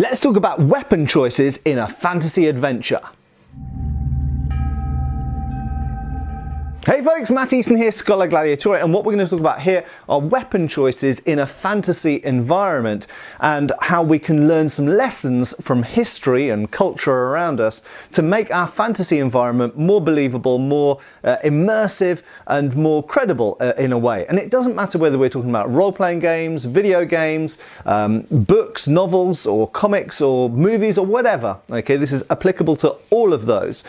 Let's talk about weapon choices in a fantasy adventure. Hey folks, Matt Easton here, Schola Gladiatoria, and what we're going to talk about here are weapon choices in a fantasy environment and how we can learn some lessons from history and culture around us to make our fantasy environment more believable, more immersive and more credible in a way. And it doesn't matter whether we're talking about role-playing games, video games, books, novels or comics or movies or whatever. Okay, this is applicable to all of those.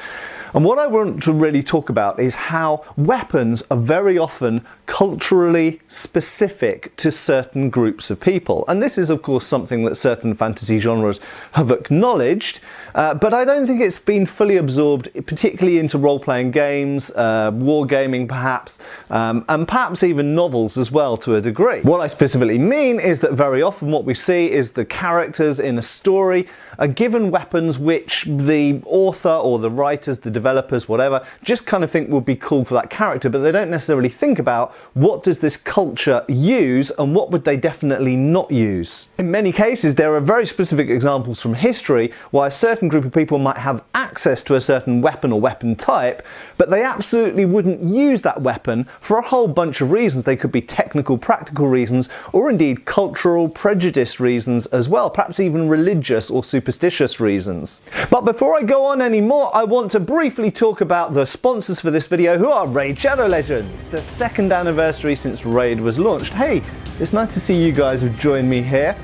And what I want to really talk about is how weapons are very often culturally specific to certain groups of people. And this is, of course, something that certain fantasy genres have acknowledged, but I don't think it's been fully absorbed, particularly into role-playing games, wargaming perhaps, and perhaps even novels as well to a degree. What I specifically mean is that very often what we see is the characters in a story are given weapons which the author or the writers, the developers, whatever, just kind of think would be cool for that character, but they don't necessarily think about what does this culture use and what would they definitely not use. In many cases, there are very specific examples from history why a certain group of people might have access to a certain weapon or weapon type, but they absolutely wouldn't use that weapon for a whole bunch of reasons. They could be technical, practical reasons, or indeed cultural, prejudice reasons as well, perhaps even religious or superstitious reasons. But before I go on any more, I want to briefly talk about the sponsors for this video, who are Raid Shadow Legends. The second anniversary since Raid was launched. Hey, it's nice to see you guys have joined me here.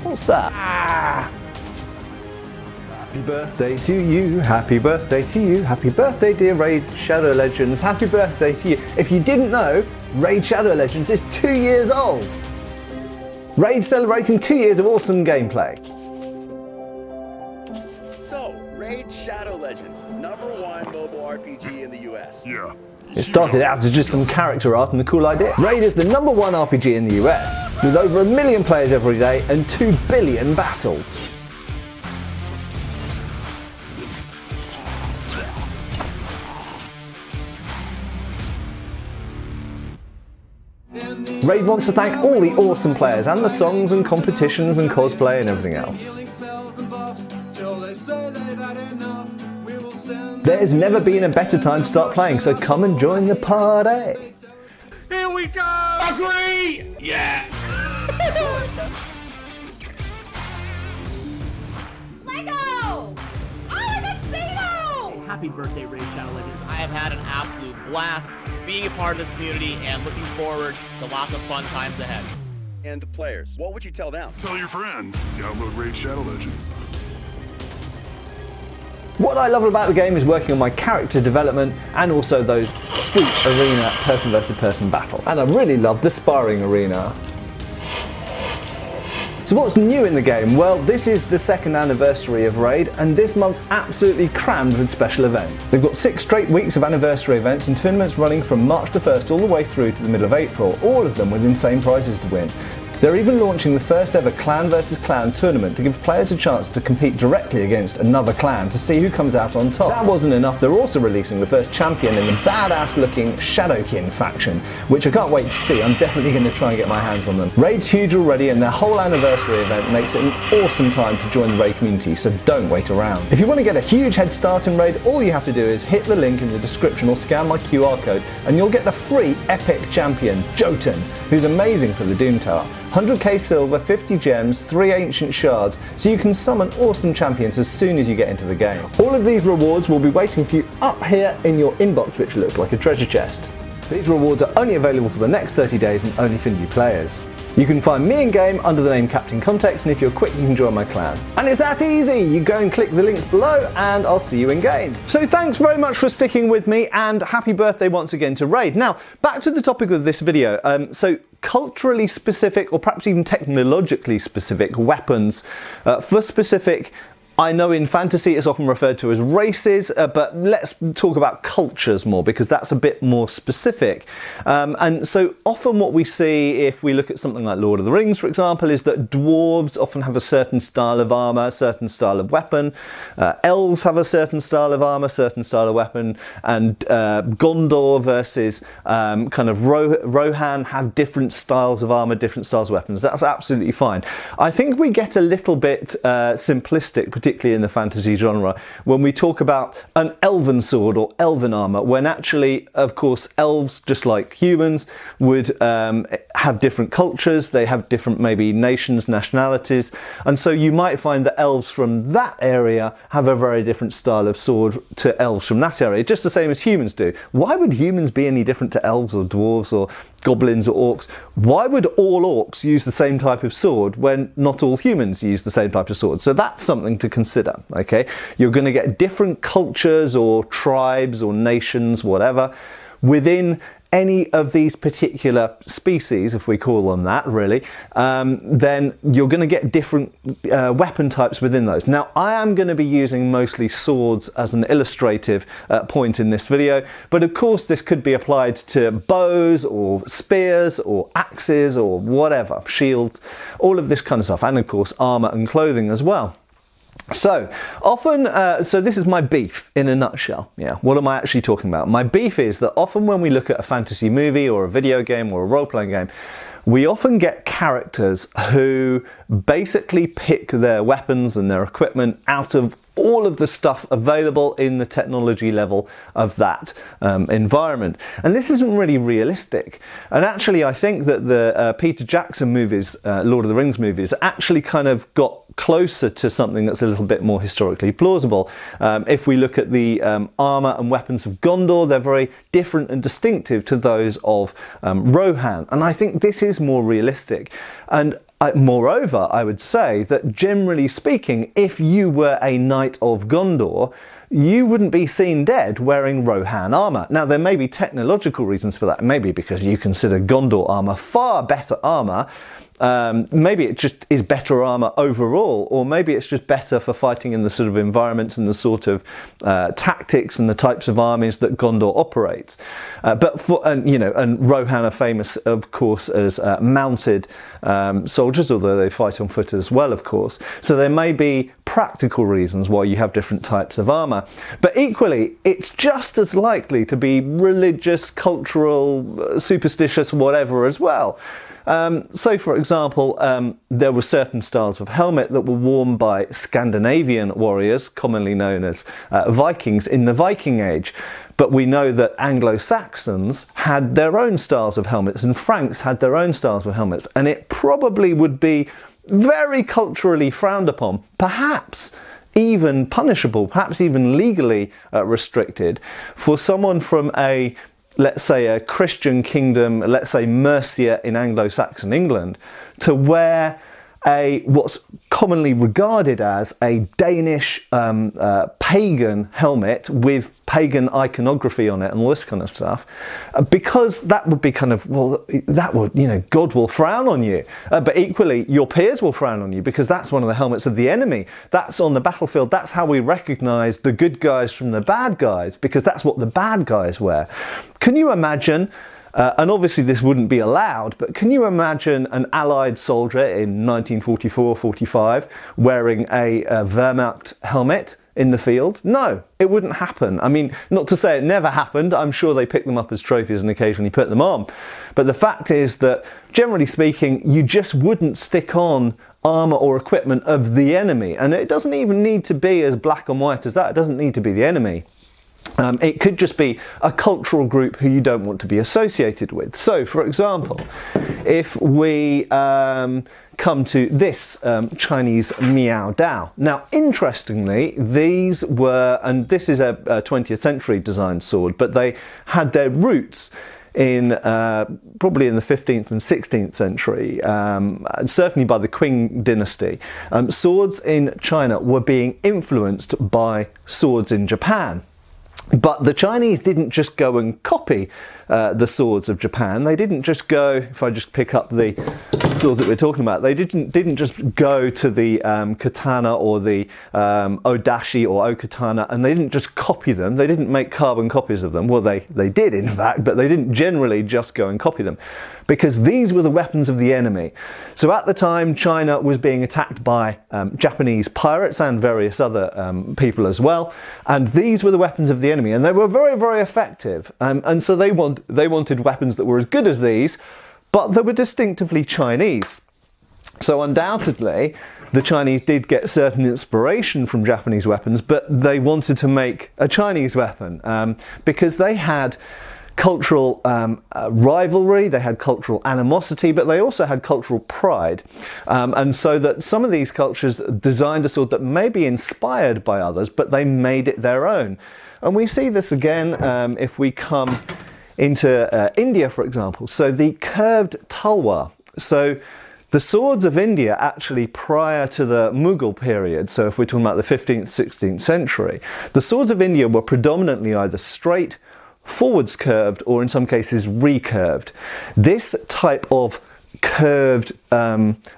What's that? Happy birthday to you, happy birthday to you, happy birthday dear Raid Shadow Legends, happy birthday to you. If you didn't know, Raid Shadow Legends is 2 years old. Raid celebrating 2 years of awesome gameplay. So, Raid Shadow Legends, #1 mobile RPG in the US. Yeah. It started out as just some character art and a cool idea. Raid is the #1 RPG in the US, with over 1 million players every day and 2 billion battles. Raid wants to thank all the awesome players and the songs and competitions and cosplay and everything else. There's never been a better time to start playing, so come and join the party. Here we go! Agree! Yeah! Lego! Oh, I got Sato! Happy birthday, Raid Shadow Legends. I have had an absolute blast being a part of this community and looking forward to lots of fun times ahead. And the players, what would you tell them? Tell your friends. Download Raid Shadow Legends. What I love about the game is working on my character development and also those sweet arena person versus person battles. And I really love the sparring arena. So what's new in the game? Well, this is the second anniversary of Raid, and this month's absolutely crammed with special events. They've got 6 straight weeks of anniversary events and tournaments running from March the 1st all the way through to the middle of April, all of them with insane prizes to win. They're even launching the first ever clan versus clan tournament to give players a chance to compete directly against another clan to see who comes out on top. That wasn't enough, they're also releasing the first champion in the badass looking Shadowkin faction, which I can't wait to see. I'm definitely going to try and get my hands on them. Raid's huge already, and their whole anniversary event makes it an awesome time to join the Raid community, so don't wait around. If you want to get a huge head start in Raid, all you have to do is hit the link in the description or scan my QR code and you'll get the free epic champion, Jotun, who's amazing for the Doom Tower. 100k silver, 50 gems, 3 ancient shards, so you can summon awesome champions as soon as you get into the game. All of these rewards will be waiting for you up here in your inbox, which looks like a treasure chest. These rewards are only available for the next 30 days and only for new players. You can find me in game under the name Captain Context, and if you're quick you can join my clan. And it's that easy! You go and click the links below and I'll see you in game. So thanks very much for sticking with me, and happy birthday once again to Raid. Now, back to the topic of this video. So culturally specific, or perhaps even technologically specific weapons for specific I know in fantasy it's often referred to as races, but let's talk about cultures more, because that's a bit more specific. And so often what we see if we look at something like Lord of the Rings, for example, is that dwarves often have a certain style of armour, a certain style of weapon. Elves have a certain style of armour, certain style of weapon. And Gondor versus kind of Rohan have different styles of armour, different styles of weapons. That's absolutely fine. I think we get a little bit simplistic, particularly in the fantasy genre, when we talk about an elven sword or elven armour, when actually, of course, elves, just like humans, would have different cultures, they have different maybe nations, nationalities, and so you might find that elves from that area have a very different style of sword to elves from that area, just the same as humans do. Why would humans be any different to elves or dwarves or goblins or orcs? Why would all orcs use the same type of sword when not all humans use the same type of sword? So that's something to consider, okay? You're going to get different cultures or tribes or nations, whatever, within any of these particular species, if we call them that, really, then you're going to get different weapon types within those. Now, I am going to be using mostly swords as an illustrative point in this video, but of course this could be applied to bows or spears or axes or whatever, shields, all of this kind of stuff, and of course armour and clothing as well. So often, so this is my beef in a nutshell. Yeah, what am I actually talking about? My beef is that often when we look at a fantasy movie or a video game or a role-playing game, we often get characters who basically pick their weapons and their equipment out of all of the stuff available in the technology level of that environment. And this isn't really realistic. And actually, I think that the Peter Jackson movies, Lord of the Rings movies, actually kind of got closer to something that's a little bit more historically plausible. If we look at the armour and weapons of Gondor, they're very different and distinctive to those of Rohan. And I think this is more realistic. And moreover, I would say that generally speaking, if you were a knight of Gondor, you wouldn't be seen dead wearing Rohan armour. Now, there may be technological reasons for that. Maybe because you consider Gondor armour far better armour. Maybe it just is better armour overall, or maybe it's just better for fighting in the sort of environments and the sort of tactics and the types of armies that Gondor operates. And Rohan are famous, of course, as mounted soldiers, although they fight on foot as well, of course. So there may be practical reasons why you have different types of armour. But equally, it's just as likely to be religious, cultural, superstitious, whatever as well. So, for example, there were certain styles of helmet that were worn by Scandinavian warriors, commonly known as Vikings, in the Viking Age. But we know that Anglo-Saxons had their own styles of helmets, and Franks had their own styles of helmets, and it probably would be very culturally frowned upon, perhaps even punishable, perhaps even legally restricted, for someone from a, let's say, a Christian kingdom, let's say Mercia in Anglo-Saxon England, to wear what's commonly regarded as a Danish pagan helmet with pagan iconography on it and all this kind of stuff, because that would be kind of, well, that would, God will frown on you. But equally, your peers will frown on you because that's one of the helmets of the enemy. That's on the battlefield. That's how we recognise the good guys from the bad guys, because that's what the bad guys wear. Can you imagine? And obviously this wouldn't be allowed, but can you imagine an Allied soldier in 1944-45 wearing a Wehrmacht helmet in the field? No, it wouldn't happen. I mean, not to say it never happened. I'm sure they picked them up as trophies and occasionally put them on. But the fact is that, generally speaking, you just wouldn't stick on armour or equipment of the enemy. And it doesn't even need to be as black and white as that. It doesn't need to be the enemy. It could just be a cultural group who you don't want to be associated with. So, for example, if we come to this Chinese Miao Dao. Now, interestingly, these were, and this is a 20th century designed sword, but they had their roots in probably in the 15th and 16th century, certainly by the Qing dynasty. Swords in China were being influenced by swords in Japan. But the Chinese didn't just go and copy the swords of Japan. They didn't just go, if I just pick up the swords that we're talking about, they didn't just go to the katana or the odashi or okatana, and they didn't just copy them. They didn't make carbon copies of them. Well, they did in fact, but they didn't generally just go and copy them, because these were the weapons of the enemy. So at the time, China was being attacked by Japanese pirates and various other people as well, and these were the weapons of the enemy, and they were very, very effective. And so they wanted weapons that were as good as these, but they were distinctively Chinese. So undoubtedly, the Chinese did get certain inspiration from Japanese weapons, but they wanted to make a Chinese weapon because they had cultural rivalry, they had cultural animosity, but they also had cultural pride. And so that some of these cultures designed a sword that may be inspired by others, but they made it their own. And we see this again if we come into India, for example. So the curved talwar. So the swords of India, actually prior to the Mughal period, so if we're talking about the 15th, 16th century, the swords of India were predominantly either straight, forwards curved, or in some cases recurved. This type of curved,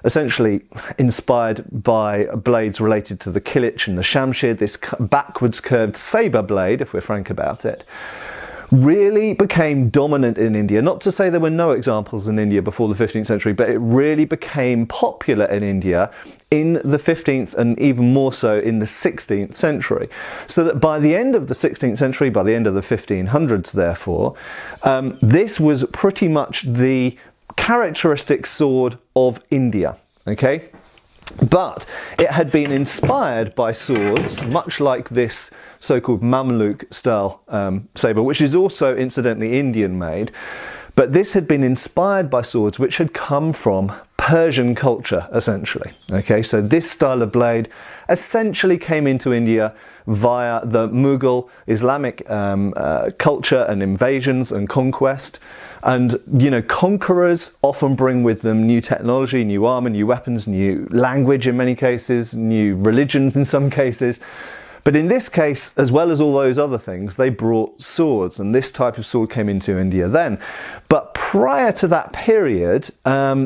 essentially inspired by blades related to the kilich and the shamshir, this backwards curved sabre blade, if we're frank about it, really became dominant in India. Not to say there were no examples in India before the 15th century, but it really became popular in India in the 15th and even more so in the 16th century. So that by the end of the 16th century, by the end of the 1500s therefore, this was pretty much the characteristic sword of India. Okay? But it had been inspired by swords, much like this so-called Mamluk style sabre, which is also incidentally Indian made. But this had been inspired by swords which had come from Persian culture, essentially. Okay, so this style of blade essentially came into India via the Mughal Islamic culture and invasions and conquest. And, you know, conquerors often bring with them new technology, new armor, new weapons, new language in many cases, new religions in some cases. But in this case, as well as all those other things, they brought swords, and this type of sword came into India then. But prior to that period,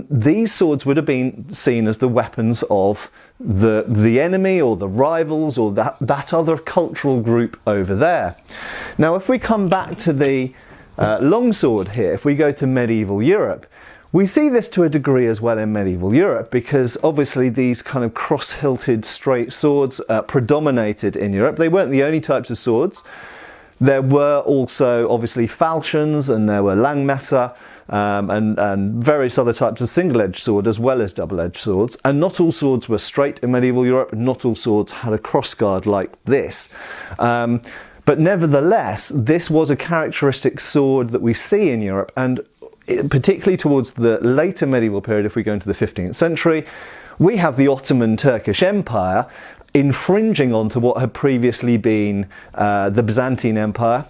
these swords would have been seen as the weapons of the enemy or the rivals or that other cultural group over there. Now, if we come back to the longsword here, if we go to medieval Europe, we see this to a degree as well in medieval Europe, because obviously these kind of cross-hilted straight swords predominated in Europe. They weren't the only types of swords. There were also obviously falchions, and there were langmesser, and various other types of single-edged sword as well as double-edged swords. And not all swords were straight in medieval Europe. Not all swords had a crossguard like this. But nevertheless, this was a characteristic sword that we see in Europe, and particularly towards the later medieval period, if we go into the 15th century, we have the Ottoman Turkish Empire infringing onto what had previously been the Byzantine Empire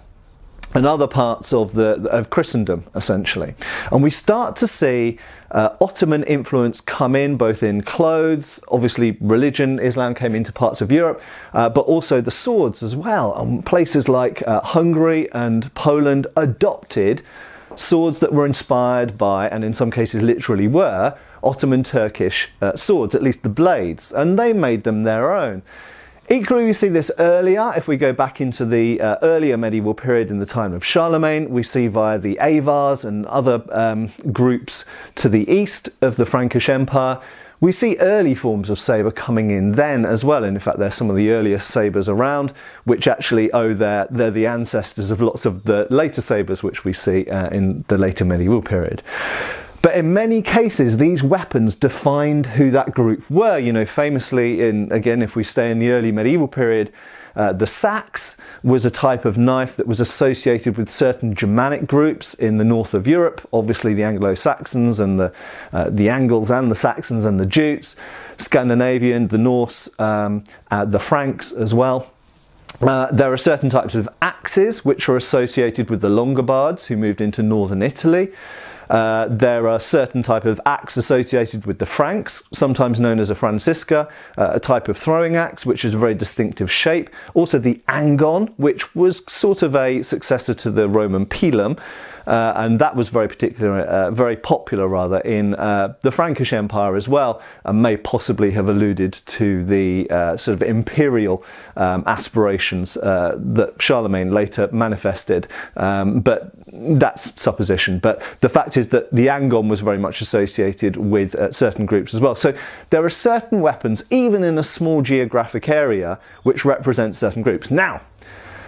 and other parts of Christendom, essentially. And we start to see Ottoman influence come in, both in clothes, obviously religion, Islam came into parts of Europe, but also the swords as well. And places like Hungary and Poland adopted swords that were inspired by, and in some cases literally were, Ottoman Turkish swords, at least the blades, and they made them their own. Equally, we see this earlier. If we go back into the earlier medieval period in the time of Charlemagne, we see via the Avars and other groups to the east of the Frankish Empire, we see early forms of sabre coming in then as well. And in fact, they're some of the earliest sabres around, which actually they're the ancestors of lots of the later sabres which we see in the later medieval period. But in many cases, these weapons defined who that group were. You know, famously, again, if we stay in the early medieval period, the sax was a type of knife that was associated with certain Germanic groups in the north of Europe. Obviously, the Anglo-Saxons and the Angles and the Saxons and the Jutes, Scandinavian, the Norse, the Franks as well. There are certain types of axes which are associated with the Longobards who moved into northern Italy. There are certain type of axe associated with the Franks, sometimes known as a Francisca, a type of throwing axe, which is a very distinctive shape. Also the angon, which was sort of a successor to the Roman pilum, and that was very popular in the Frankish Empire as well, and may possibly have alluded to the sort of imperial aspirations that Charlemagne later manifested, but that's supposition. But the fact is that the angon was very much associated with certain groups as well. So there are certain weapons, even in a small geographic area, which represent certain groups. Now,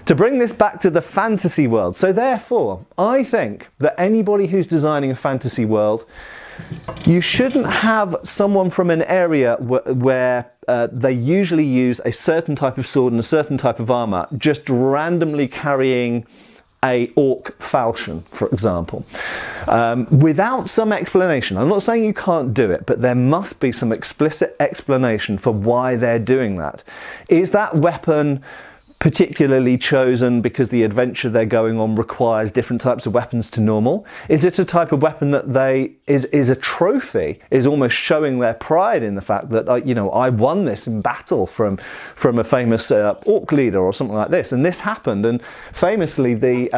to bring this back to the fantasy world, so therefore, I think that anybody who's designing a fantasy world, you shouldn't have someone from an area where they usually use a certain type of sword and a certain type of armour just randomly carrying a orc falchion, for example, without some explanation. I'm not saying you can't do it, but there must be some explicit explanation for why they're doing that. Is that weapon particularly chosen because the adventure they're going on requires different types of weapons to normal? Is it a type of weapon that is a trophy, is almost showing their pride in the fact that, I won this in battle from a famous orc leader or something like this, and this happened? And famously, the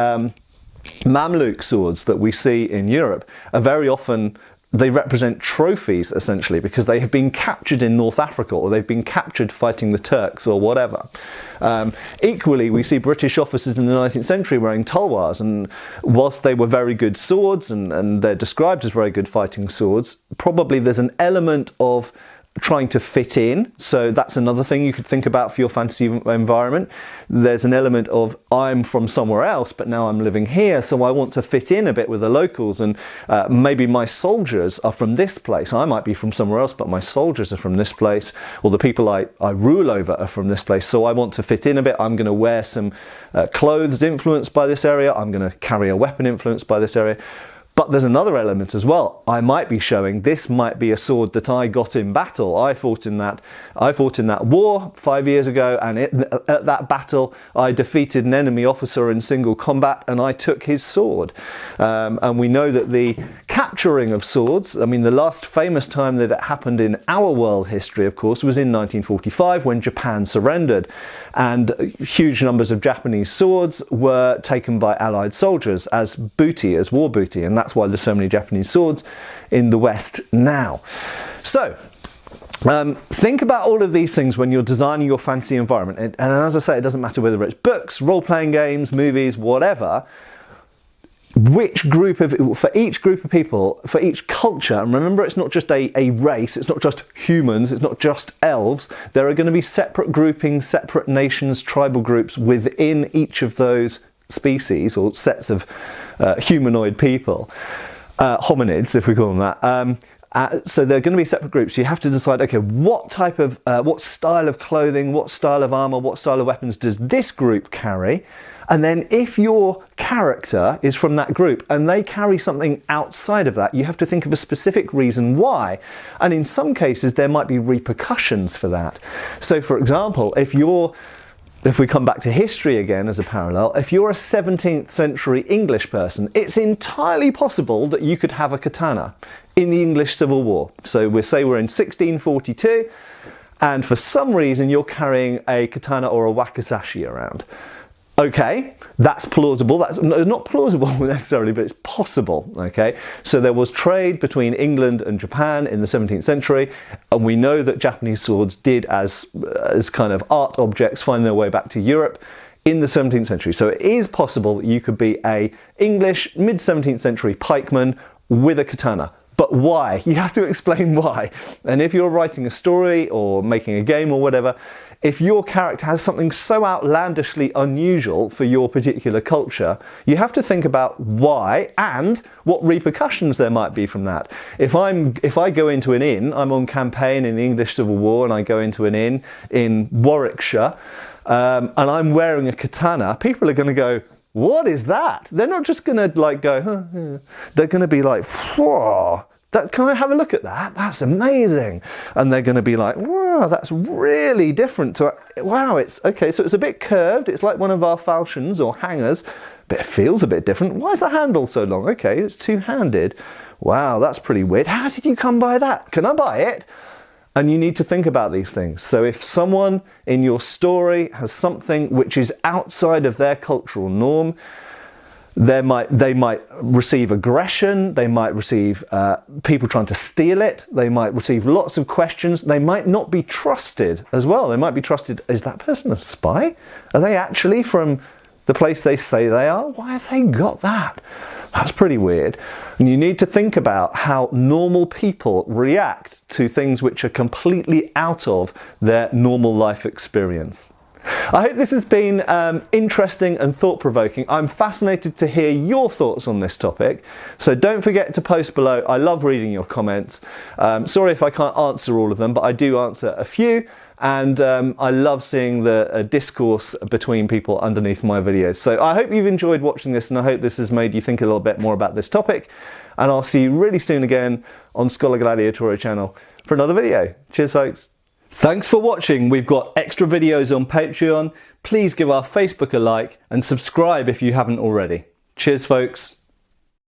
Mamluk swords that we see in Europe are very often, they represent trophies essentially because they have been captured in North Africa, or they've been captured fighting the Turks or whatever. Equally, we see British officers in the 19th century wearing tulwars, and whilst they were very good swords and they're described as very good fighting swords, probably there's an element of trying to fit in. So that's another thing you could think about for your fantasy environment. There's an element of, I'm from somewhere else, but now I'm living here, so I want to fit in a bit with the locals, and maybe my soldiers are from this place. I might be from somewhere else, but my soldiers are from this place, or the people I rule over are from this place, so I want to fit in a bit. I'm going to wear some clothes influenced by this area. I'm going to carry a weapon influenced by this area. But there's another element as well. I might be showing, this might be a sword that I got in battle. I fought in that war 5 years ago, and at that battle I defeated an enemy officer in single combat, and I took his sword. And we know that the capturing of swords, I mean, the last famous time that it happened in our world history, of course, was in 1945 when Japan surrendered, and huge numbers of Japanese swords were taken by Allied soldiers as booty, as war booty, and that's why there's so many Japanese swords in the West now. So, think about all of these things when you're designing your fantasy environment. And as I say, it doesn't matter whether it's books, role-playing games, movies, whatever. For each group of people, for each culture, and remember, it's not just a race, it's not just humans, it's not just elves. There are going to be separate groupings, separate nations, tribal groups within each of those species or sets of humanoid people, hominids, if we call them that. So they're going to be separate groups. You have to decide, okay, what style of clothing, what style of armor, what style of weapons does this group carry? And then if your character is from that group and they carry something outside of that, you have to think of a specific reason why. And in some cases, there might be repercussions for that. So for example, if we come back to history again as a parallel, if you're a 17th century English person, it's entirely possible that you could have a katana in the English Civil War. So we're in 1642, and for some reason you're carrying a katana or a wakizashi around. Okay, that's plausible. That's not plausible necessarily, but it's possible. Okay, so there was trade between England and Japan in the 17th century, and we know that Japanese swords did, as kind of art objects, find their way back to Europe in the 17th century. So it is possible that you could be a English mid-17th century pikeman with a katana. But why? You have to explain why. And if you're writing a story or making a game or whatever, if your character has something so outlandishly unusual for your particular culture, you have to think about why and what repercussions there might be from that. If I go into an inn, I'm on campaign in the English Civil War, and I go into an inn in Warwickshire, and I'm wearing a katana, people are going to go, what is that? They're not just going to go, huh. They're going to be like, whoa, can I have a look at that? That's amazing. And they're going to be like, wow, that's really different to, wow, it's okay. So it's a bit curved. It's like one of our falchions or hangers, but it feels a bit different. Why is the handle so long? Okay, it's two-handed. Wow, that's pretty weird. How did you come by that? Can I buy it? And you need to think about these things. So if someone in your story has something which is outside of their cultural norm, they might receive aggression, they might receive people trying to steal it, they might receive lots of questions, they might not be trusted as well. They might be trusted, is that person a spy? Are they actually from the place they say they are? Why have they got that? That's pretty weird. And you need to think about how normal people react to things which are completely out of their normal life experience. I hope this has been interesting and thought-provoking. I'm fascinated to hear your thoughts on this topic, so don't forget to post below. I love reading your comments. Sorry if I can't answer all of them, but I do answer a few, and I love seeing the discourse between people underneath my videos. So I hope you've enjoyed watching this, and I hope this has made you think a little bit more about this topic, and I'll see you really soon again on Schola Gladiatoria channel for another video. Cheers, folks. Thanks for watching. We've got extra videos on Patreon. Please give our Facebook a like and subscribe if you haven't already. Cheers, folks.